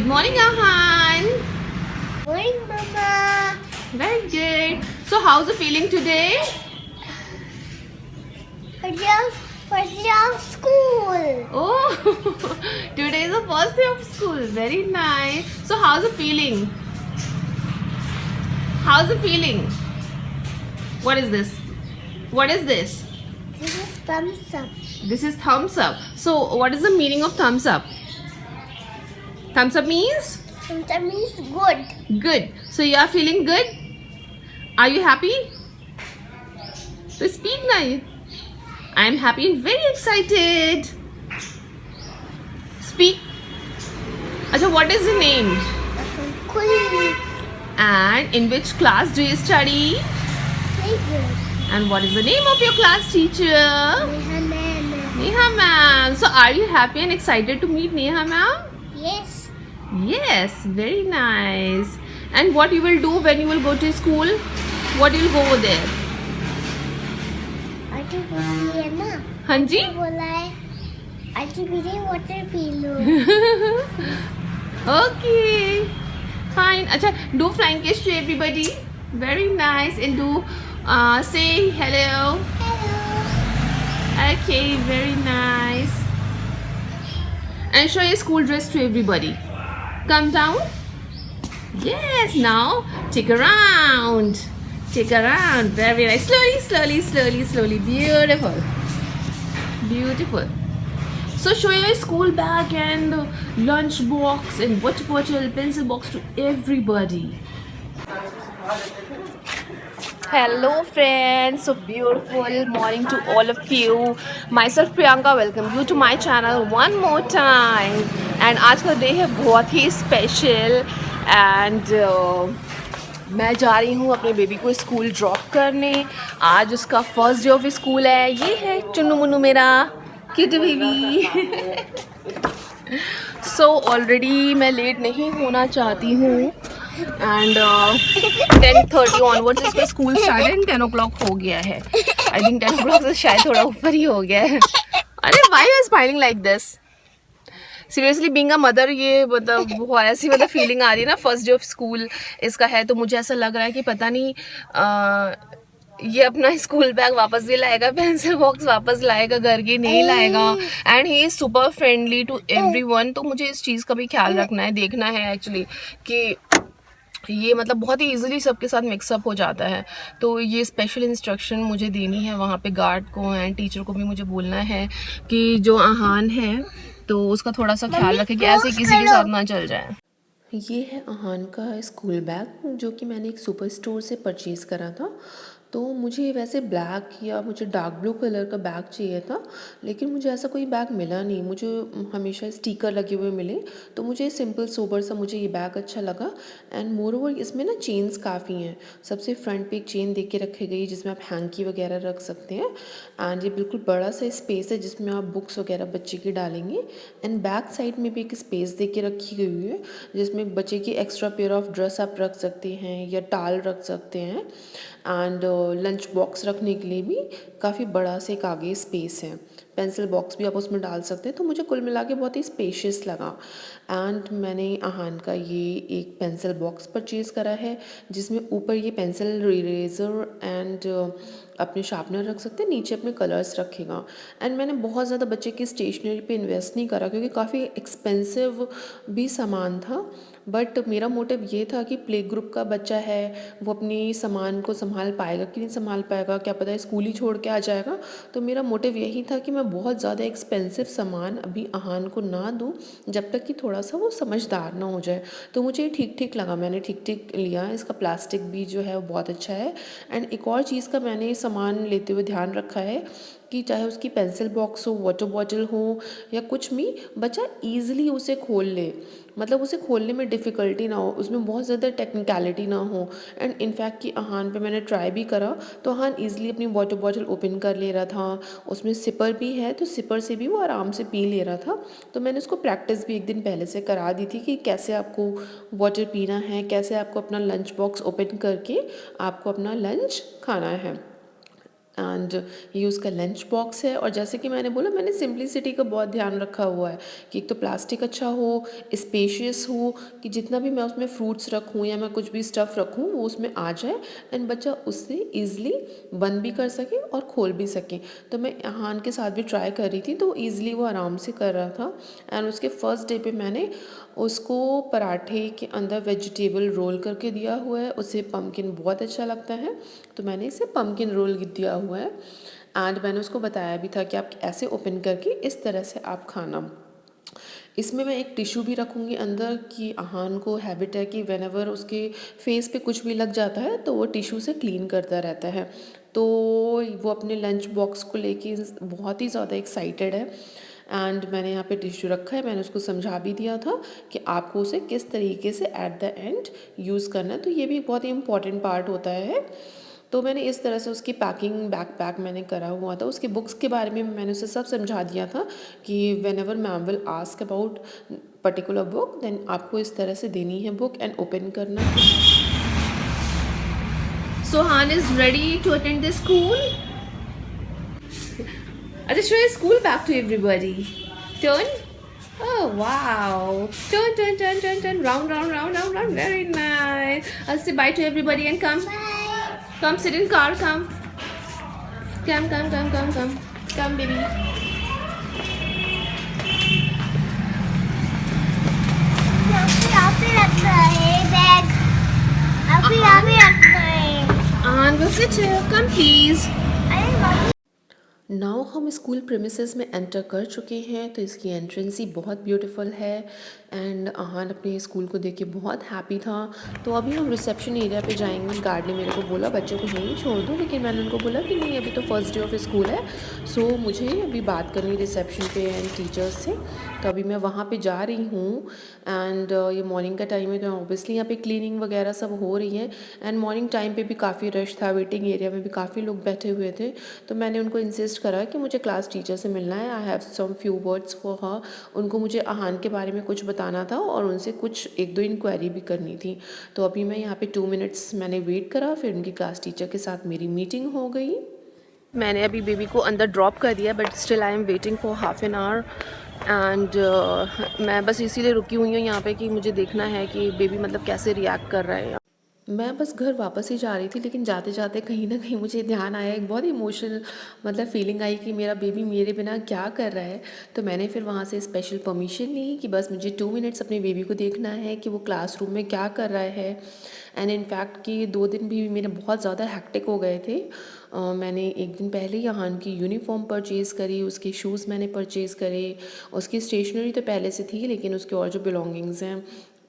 Good morning, Ahan. Morning, Mama. Very good. So, how's the feeling today? First day of school. Oh, today is the first day of school. Very nice. So, how's the feeling? How's the feeling? What is this? What is this? This is thumbs up. This is thumbs up. So, what is the meaning of thumbs up? Thumbs up means Thumbs up means good. good. So, you are feeling good? Are you happy? So, speak now. I am happy and very excited. Speak. Acha, what is your name? Cool. And in which class do you study? Very good. And what is the name of your class teacher? Neha, ma'am. Neha ma'am. So are you happy and excited to meet Neha ma'am? Yes. Yes, very nice. And what you will do when you will go to school? What you will go over there? Aunty बोली है ना हाँ जी? बोला है aunty मेरे water P low Okay. Fine. Acha, do flying kiss to everybody. Very nice. And do say hello. Hello. Okay, very nice. And show your school dress to everybody. Come down. Yes, now take around. Take around. Very nice. Slowly, slowly, slowly, slowly. Beautiful. Beautiful. So show your school bag and lunch box and water bottle, pencil box to everybody. Hello friends, so beautiful morning to all of you. Myself Priyanka, welcome you to my channel one more time. And आज का day है बहुत ही special and मैं जा रही हूँ अपने baby को स्कूल ड्रॉप करने. आज उसका फर्स्ट डे ऑफ स्कूल है. ये है चुन्नू मुन्नू मेरा क्यूट बेबी. सो ऑलरेडी मैं लेट नहीं होना चाहती हूँ एंड 10:30 ऑनवर्ड्स इसका स्कूल स्टार्ट है. 10 o'clock हो गया है. आई थिंक 10 o'clock से शायद थोड़ा ऊपर ही हो गया है. अरे why you are smiling like this? Seriously being a mother ये मतलब बहुत ऐसी मतलब फीलिंग आ रही है ना. फर्स्ट डे ऑफ स्कूल इसका है तो मुझे ऐसा लग रहा है कि पता नहीं ये अपना स्कूल बैग वापस भी लाएगा, पेंसिल बॉक्स वापस लाएगा, घर की नहीं लाएगा. And he is super friendly to everyone. तो मुझे इस चीज़ का भी ख्याल रखना है, देखना है एक्चुअली कि ये मतलब बहुत ही इजीली सबके साथ मिक्सअप हो जाता है. तो ये स्पेशल इंस्ट्रक्शन मुझे देनी है वहाँ पे गार्ड को एंड टीचर को भी मुझे बोलना है कि जो आहान है तो उसका थोड़ा सा ख्याल रखें कि ऐसे किसी के साथ ना चल जाए. ये है आहान का स्कूल बैग जो कि मैंने एक सुपर स्टोर से परचेज़ करा था. तो मुझे वैसे ब्लैक या मुझे डार्क ब्लू कलर का बैग चाहिए था, लेकिन मुझे ऐसा कोई बैग मिला नहीं. मुझे हमेशा स्टिकर लगे हुए मिले तो मुझे सिंपल सोबर सा मुझे ये बैग अच्छा लगा. एंड मोर ओवर इसमें ना चेन्स काफ़ी हैं. सबसे फ्रंट पे एक चेन दे के रखी गई जिसमें आप हैंकी वगैरह रख सकते हैं. एंड ये बिल्कुल बड़ा सा स्पेस है जिसमें आप बुक्स वगैरह बच्चे की डालेंगे. एंड बैक साइड में भी एक स्पेस दे के रखी गई हुई है जिसमें बच्चे की एक्स्ट्रा पेयर ऑफ ड्रेस आप रख सकते हैं या टाल रख सकते हैं. एंड लंच बॉक्स रखने के लिए भी काफ़ी बड़ा से एक आगे स्पेस है. पेंसिल बॉक्स भी आप उसमें डाल सकते हैं. तो मुझे कुल मिला के बहुत ही स्पेशियस लगा. एंड मैंने आहान का ये एक पेंसिल बॉक्स परचेज़ करा है जिसमें ऊपर ये पेंसिल इरेज़र एंड अपने शार्पनर रख सकते हैं, नीचे अपने कलर्स रखेगा. एंड मैंने बहुत ज़्यादा बच्चे की स्टेशनरी पे इन्वेस्ट नहीं करा क्योंकि काफ़ी एक्सपेंसिव भी सामान था. बट मेरा मोटिव ये था कि प्ले ग्रुप का बच्चा है, वो अपनी सामान को संभाल पाएगा कि नहीं संभाल पाएगा, क्या पता है स्कूल ही छोड़ के आ जाएगा. तो मेरा मोटिव यही था कि मैं बहुत ज़्यादा एक्सपेंसिव सामान अभी आहान को ना दूँ जब तक कि थोड़ा सा वो समझदार ना हो जाए. तो मुझे ठीक ठीक लगा, मैंने ठीक ठीक लिया. इसका प्लास्टिक भी जो है वो बहुत अच्छा है. एंड एक और चीज़ का मैंने सामान लेते हुए ध्यान रखा है कि चाहे उसकी पेंसिल बॉक्स हो, वाटर बॉटल हो या कुछ भी, बच्चा ईज़िली उसे खोल ले. मतलब उसे खोलने में डिफ़िकल्टी ना हो, उसमें बहुत ज़्यादा टेक्निकलिटी ना हो. एंड इनफैक्ट कि आहान पे मैंने ट्राई भी करा तो आहान ईज़िली अपनी वाटर बॉटल ओपन कर ले रहा था. उसमें सिपर भी है तो सिपर से भी वो आराम से पी ले रहा था. तो मैंने उसको प्रैक्टिस भी एक दिन पहले से करा दी थी कि कैसे आपको वाटर पीना है, कैसे आपको अपना लंच बॉक्स ओपन करके आपको अपना लंच खाना है. एंड ये उसका लंच बॉक्स है। और जैसे कि मैंने बोला, मैंने सिंप्लिसिटी का बहुत ध्यान रखा हुआ है कि एक तो प्लास्टिक अच्छा हो, स्पेशियस हो, कि जितना भी मैं उसमें फ्रूट्स रखूँ या मैं कुछ भी स्टफ़ रखूँ वो उसमें आ जाए एंड बच्चा उससे ईज़िली बंद भी कर सके और खोल भी सके। तो मैं अहान के साथ भी ट्राई कर रही थी तो ईज़िली वो आराम से कर रहा था। एंड उसके फर्स्ट डे पे मैंने उसको पराठे के अंदर वेजिटेबल रोल करके दिया हुआ है। उसे पम्पकिन बहुत अच्छा लगता है तो मैंने इसे पम्पकिन रोल दिया हुआ है। एंड मैंने उसको बताया भी था कि आप ऐसे ओपन करके इस तरह से आप खाना। इसमें मैं एक टिश्यू भी रखूँगी अंदर कि अहान को हैबिट है कि व्हेनेवर उसके फेस पे कुछ भी लग जाता है तो वो टिश्यू से क्लीन करता रहता है। तो वो अपने लंच बॉक्स को लेके बहुत ही ज़्यादा एक्साइटेड है। एंड मैंने यहाँ पे टिश्यू रखा है, मैंने उसको समझा भी दिया था कि आपको उसे किस तरीके से एट द एंड यूज़ करना है। तो ये भी बहुत ही इम्पॉर्टेंट पार्ट होता है। तो मैंने इस तरह से उसकी पैकिंग बैकपैक मैंने करा हुआ था। उसके बुक्स के बारे में मैंने उसे सब समझा दिया था कि whenever ma'am will ask about particular book then आपको इस तरह से देनी है बुक एंड ओपन करना है। So Han is ready to attend the school. Let's show your school back to everybody. Turn. Oh wow. Turn, turn, turn, turn, turn. Round, round, round, round, round. Very nice. I'll say bye to everybody and come. Bye. Come sit in car. Come. Come, come, come, come, come. Come, baby. यहाँ पे रखना है bag. अभी यहाँ पे रखना है। Han, go sit here. Come, please. अरे मम्मी नाउ हम स्कूल प्रेमिसेस में एंटर कर चुके हैं। तो इसकी एंट्रेंस ही बहुत ब्यूटीफुल है एंड अहान अपने स्कूल को देख के बहुत हैप्पी था। तो अभी हम रिसेप्शन एरिया पे जाएंगे। गार्ड ने मेरे को बोला बच्चों को यहीं छोड़ दो, लेकिन मैंने उनको बोला कि नहीं अभी तो फर्स्ट डे ऑफ स्कूल है, सो मुझे अभी बात करनी रिसेप्शन पे एंड टीचर्स से। तो अभी मैं वहाँ पे जा रही हूँ एंड ये मॉर्निंग का टाइम है तो ऑब्वियसली यहाँ पे क्लीनिंग वगैरह सब हो रही है। एंड मॉर्निंग टाइम पे भी काफ़ी रश था, वेटिंग एरिया में भी काफ़ी लोग बैठे हुए थे। तो मैंने उनको इंसिस्ट करा कि मुझे क्लास टीचर से मिलना है, I have some few words for her. उनको मुझे अहान के बारे में कुछ बताना था और उनसे कुछ एक दो इंक्वायरी भी करनी थी। तो अभी मैं यहाँ पे 2 मिनट्स मैंने वेट करा, फिर उनकी क्लास टीचर के साथ मेरी मीटिंग हो गई। मैंने अभी बेबी को अंदर ड्रॉप कर दिया but still I am waiting for half an hour and मैं बस इसीलिए रुकी हुई हूँ यहाँ पे कि मुझे देखना है कि बेबी मतलब कैसे रिएक्ट कर रहा है। मैं बस घर वापस ही जा रही थी, लेकिन जाते जाते कहीं ना कहीं मुझे ध्यान आया, एक बहुत इमोशनल मतलब फीलिंग आई कि मेरा बेबी मेरे बिना क्या कर रहा है। तो मैंने फिर वहाँ से स्पेशल परमिशन ली कि बस मुझे 2 मिनट्स अपने बेबी को देखना है कि वो क्लासरूम में क्या कर रहा है। एंड इनफैक्ट कि 2 दिन भी मेरे बहुत ज़्यादा हैक्टिक हो गए थे। मैंने एक दिन पहले ही अहान की यूनिफॉर्म परचेज़ करी, उसके शूज़ मैंने परचेज़ करे, उसकी स्टेशनरी तो पहले से थी लेकिन उसके और जो बिलोंगिंग्स हैं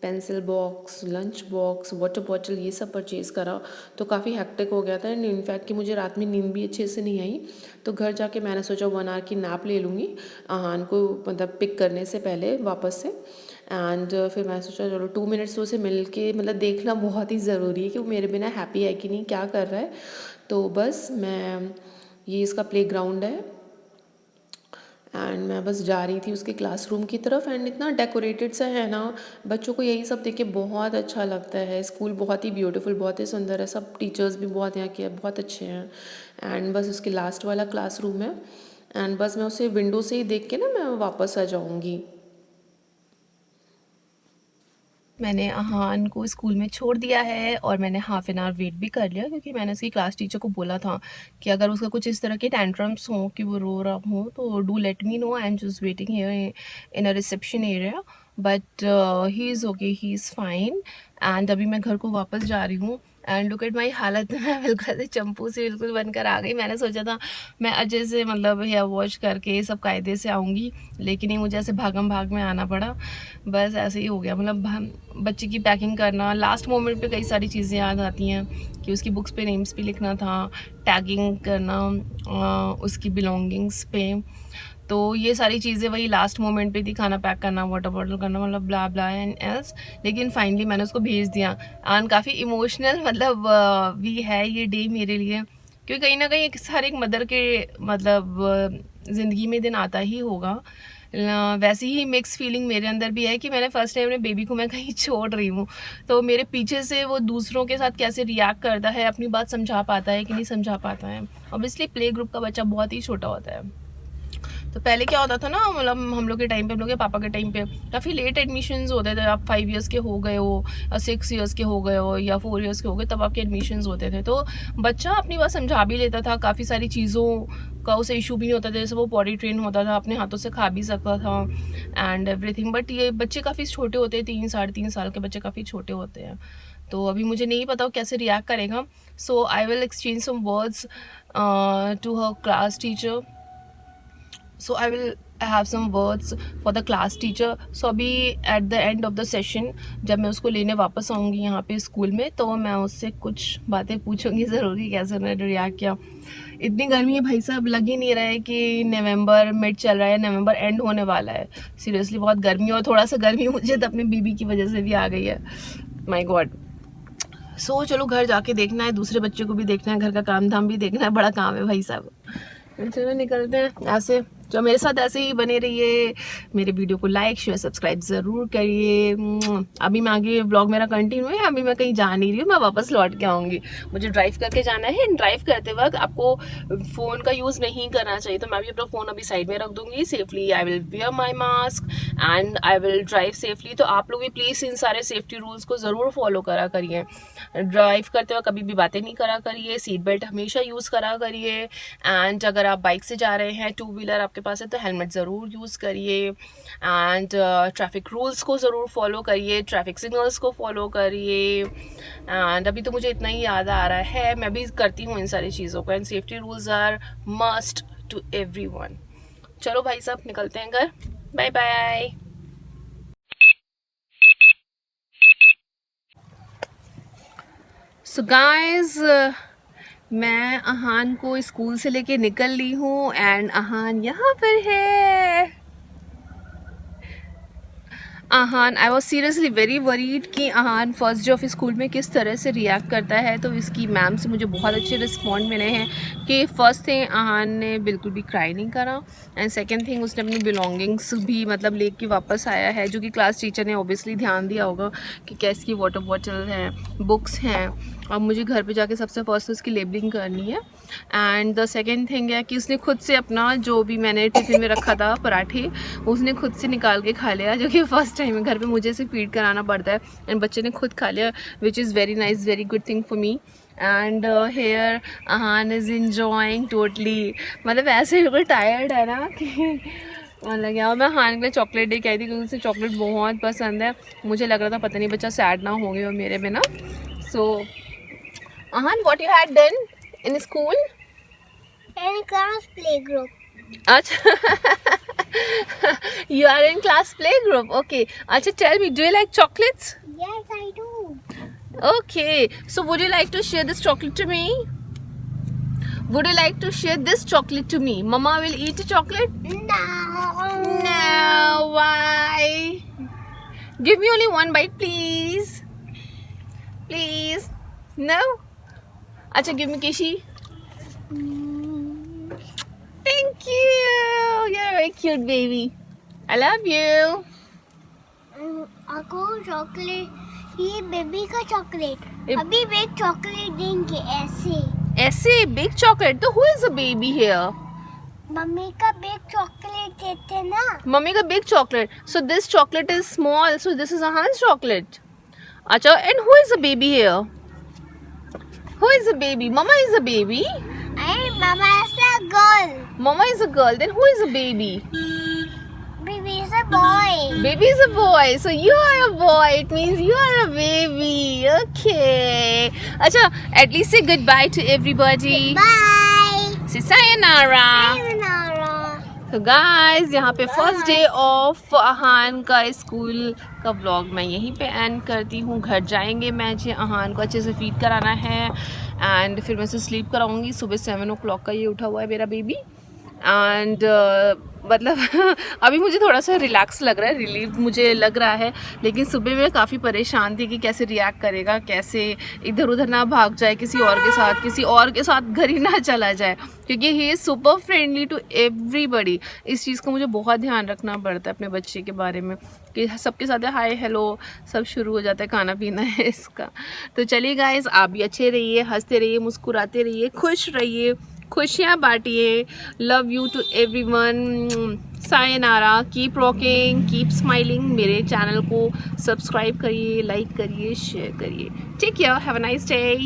pencil box, lunch box, water bottle, ये सब परचेज़ करा। तो काफ़ी हैक्टिक हो गया था एंड इनफैक्ट कि मुझे रात में नींद भी अच्छे से नहीं आई। तो घर जाके मैंने सोचा 1 आवर की नैप ले लूँगी अहान को मतलब पिक करने से पहले वापस से। एंड फिर मैंने सोचा चलो 2 मिनट्स तो उसे मिल के मतलब देखना बहुत ही ज़रूरी है कि वो मेरे बिना हैप्पी है कि नहीं, क्या कर रहा है। तो बस मैं ये इसका प्लेग्राउंड है एंड मैं बस जा रही थी उसके क्लासरूम की तरफ। एंड इतना डेकोरेटेड सा है ना, बच्चों को यही सब देख के बहुत अच्छा लगता है। स्कूल बहुत ही ब्यूटीफुल, बहुत ही सुंदर है, सब टीचर्स भी बहुत यहाँ के बहुत अच्छे हैं। एंड बस उसके लास्ट वाला क्लासरूम है एंड बस मैं उसे विंडो से ही देख के ना मैं वापस आ जाऊँगी। मैंने अहान को स्कूल में छोड़ दिया है और मैंने हाफ एन आवर वेट भी कर लिया क्योंकि मैंने उसकी क्लास टीचर को बोला था कि अगर उसका कुछ इस तरह के टेंट्रम्स हों कि वो रो रहा हो तो do let me know, I am just waiting here in a reception area. But he is okay, he is fine. And अभी मैं घर को वापस जा रही हूँ एंड लुक एट माई हालत। मैं बिल्कुल से चंपू से बिल्कुल बनकर आ गई। मैंने सोचा था मैं अच्छे से मतलब हेयर वॉश करके सब कायदे से आऊँगी, लेकिन ये मुझे ऐसे भागम भाग में आना पड़ा। बस ऐसे ही हो गया। मतलब बच्चे की पैकिंग करना, लास्ट मोमेंट पे कई सारी चीज़ें याद आती हैं कि उसकी बुक्स पे नेम्स भी लिखना था, टैगिंग करना उसकी बिलोंगिंग्स पे। तो ये सारी चीज़ें वही लास्ट मोमेंट पे थी, खाना पैक करना, वाटर बॉटल करना, मतलब ब्ला ब्ला एंड एल्स। लेकिन फाइनली मैंने उसको भेज दिया एंड काफ़ी इमोशनल मतलब भी है ये डे मेरे लिए, क्योंकि कहीं ना कहीं हर एक मदर के मतलब ज़िंदगी में दिन आता ही होगा वैसे ही मिक्स फीलिंग मेरे अंदर भी है कि मैंने फर्स्ट टाइम अपने बेबी को मैं कहीं छोड़ रही हूँ, तो मेरे पीछे से वो दूसरों के साथ कैसे रिएक्ट करता है, अपनी बात समझा पाता है कि नहीं समझा पाता है। ऑब्वियसली प्ले ग्रुप का बच्चा बहुत ही छोटा होता है। तो पहले क्या होता था ना, मतलब हम लोग के टाइम पे, हम लोग के पापा के टाइम पे काफ़ी लेट एडमिशन्स होते थे। आप 5 इयर्स के हो गए हो, 6 इयर्स के हो गए हो या 4 इयर्स के हो गए, तब आपके एडमिशन्स होते थे। तो बच्चा अपनी बात समझा भी लेता था, काफ़ी सारी चीज़ों का उसे इशू भी नहीं होता था, जैसे वो बॉडी ट्रेन होता था, अपने हाथों से खा भी सकता था एंड एवरीथिंग। बट ये बच्चे काफ़ी छोटे होते हैं, 3 साढ़े 3 साल के बच्चे काफ़ी छोटे होते हैं, तो अभी मुझे नहीं पता वो कैसे रिएक्ट करेगा। So I will exchange some words to her class teacher. So I will have some words for the class teacher. So अभी at the end of the session जब मैं उसको लेने वापस आऊँगी यहाँ पे स्कूल में, तो मैं उससे कुछ बातें पूछूंगी ज़रूर कि कैसे उन्होंने रिएक्ट किया। इतनी गर्मी है भाई साहब, लग ही नहीं रहा है कि नवंबर मिड चल रहा है, नवंबर एंड होने वाला है। सीरियसली बहुत गर्मी, और थोड़ा सा गर्मी मुझे तो अपने बीबी की वजह से भी आ गई है। My God. सो चलो घर जाके देखना है, दूसरे बच्चे को भी देखना है, घर का काम धाम भी देखना है, बड़ा काम है भाई साहब। चलो निकलते हैं। ऐसे जो मेरे साथ ऐसे ही बने रहिए, मेरे वीडियो को लाइक शेयर सब्सक्राइब ज़रूर करिए। अभी मैं आगे व्लॉग मेरा कंटिन्यू है, अभी मैं कहीं जा नहीं रही हूँ, मैं वापस लौट के आऊँगी। मुझे ड्राइव करके जाना है, ड्राइव करते वक्त आपको फ़ोन का यूज़ नहीं करना चाहिए, तो मैं भी अपना फ़ोन अभी साइड में रख दूँगी safely. I will wear my mask and I will drive safely. तो आप लोग भी प्लीज़ इन सारे सेफ्टी रूल्स को ज़रूर फॉलो करा करिए। ड्राइव करते वक्त कभी भी बातें नहीं करा करिए, सीट बेल्ट हमेशा यूज़ करा करिए। एंड अगर आप बाइक से जा रहे हैं, 2 व्हीलर आपके पास है, तो हेलमेट ज़रूर यूज़ करिए। एंड ट्रैफिक रूल्स को ज़रूर फॉलो करिए, ट्रैफिक सिग्नल्स को फॉलो करिए। एंड अभी तो मुझे इतना ही याद आ रहा है, मैं भी करती हूँ इन सारी चीज़ों को। And safety rules are must to everyone. चलो भाई साहब निकलते हैं घर, बाय बाय। सो गाइस, मैं अहान को स्कूल से लेके निकल ली हूँ एंड अहान यहाँ पर है। Ahaan, I was seriously very worried कि Ahaan first day of school में किस तरह से रिएक्ट करता है। तो इसकी मैम से मुझे बहुत अच्छे रिस्पॉन्ड मिले हैं कि फर्स्ट थिंग अहान ने बिल्कुल भी क्राई नहीं करा, एंड सेकंड थिंग उसने अपनी बिलोंगिंग्स भी मतलब लेके वापस आया है, जो कि क्लास टीचर ने ऑब्वियसली ध्यान दिया होगा कि कैसी की वाटर बॉटल हैं, बुक्स हैं। अब मुझे घर पे जाके सबसे फर्स्ट उसकी लेबलिंग करनी है। एंड द सेकेंड थिंग है कि उसने खुद से अपना जो भी मैंने टिफ़िन में रखा था पराठे, उसने खुद से निकाल के खा लिया, जो कि फर्स्ट टाइम है। घर पे मुझे से फीड कराना पड़ता है एंड बच्चे ने खुद खा लिया, which is very nice, very good thing for me. And here Ahaan is enjoying totally, मतलब ऐसे बिल्कुल टायर्ड है ना कि मतलब क्या। मैं अहान के लिए चॉकलेट दे के आई थी क्योंकि उसे चॉकलेट बहुत पसंद है। मुझे लग रहा था पता नहीं बच्चा सैड ना हो गया मेरे बिना। सो Ahaan, what you had done in school? In class playgroup. Acha. You are in class playgroup. Okay. Acha, tell me, do you like chocolates? Yes, I do. Okay. So would you like to share this chocolate to me? Would you like to share this chocolate to me? Mama will eat a chocolate? No. No. Why? Give me only one bite, please. Please. No? Acha, give me Kishi. Thank you. You're a very cute baby. I love you. आपको chocolate, ये baby का chocolate, ये- अभी bake chocolate देंगे ऐसे। ऐसे big chocolate. तो who is the baby here? Mummy का बेक चॉकलेट देते ना। Mummy का big chocolate. So this chocolate is small. So this is Ahan's chocolate. Acha, and who is the baby here? Who is the baby? Mama is the baby. And mama is a girl. Mama is a girl. Then who is the baby? Baby is a boy. Baby is a boy. So you are a boy. It means you are a baby. Okay. Acha, at least say goodbye to everybody. Bye. Say sayonara. Sayonara. तो guys, यहाँ पे first day of Ahaan का school का vlog मैं यहीं पे and करती हूँ। घर जाएंगे, मुझे अहान को अच्छे से फीड कराना है एंड फिर मैं उसे स्लीप कराऊंगी। सुबह 7 o'clock का ये उठा हुआ है मेरा बेबी एंड मतलब अभी मुझे थोड़ा सा रिलैक्स लग रहा है, रिलीव मुझे लग रहा है, लेकिन सुबह मैं काफ़ी परेशान थी कि कैसे रिएक्ट करेगा, कैसे इधर उधर ना भाग जाए किसी और के साथ घर ही ना चला जाए, क्योंकि he is super friendly to everybody. इस चीज़ का मुझे बहुत ध्यान रखना पड़ता है अपने बच्चे के बारे में कि सबके साथ हाय हेलो सब शुरू हो जाता है, खाना पीना है इसका। तो चलिए गाइस, आप भी अच्छे रहिए, हंसते रहिए, मुस्कुराते रहिए, खुश रहिए, खुशियाँ बांटिए। Love you to everyone. Sayonara, keep rocking, keep smiling. मेरे चैनल को सब्सक्राइब करिए, लाइक करिए, शेयर करिए। Take care, have a nice day.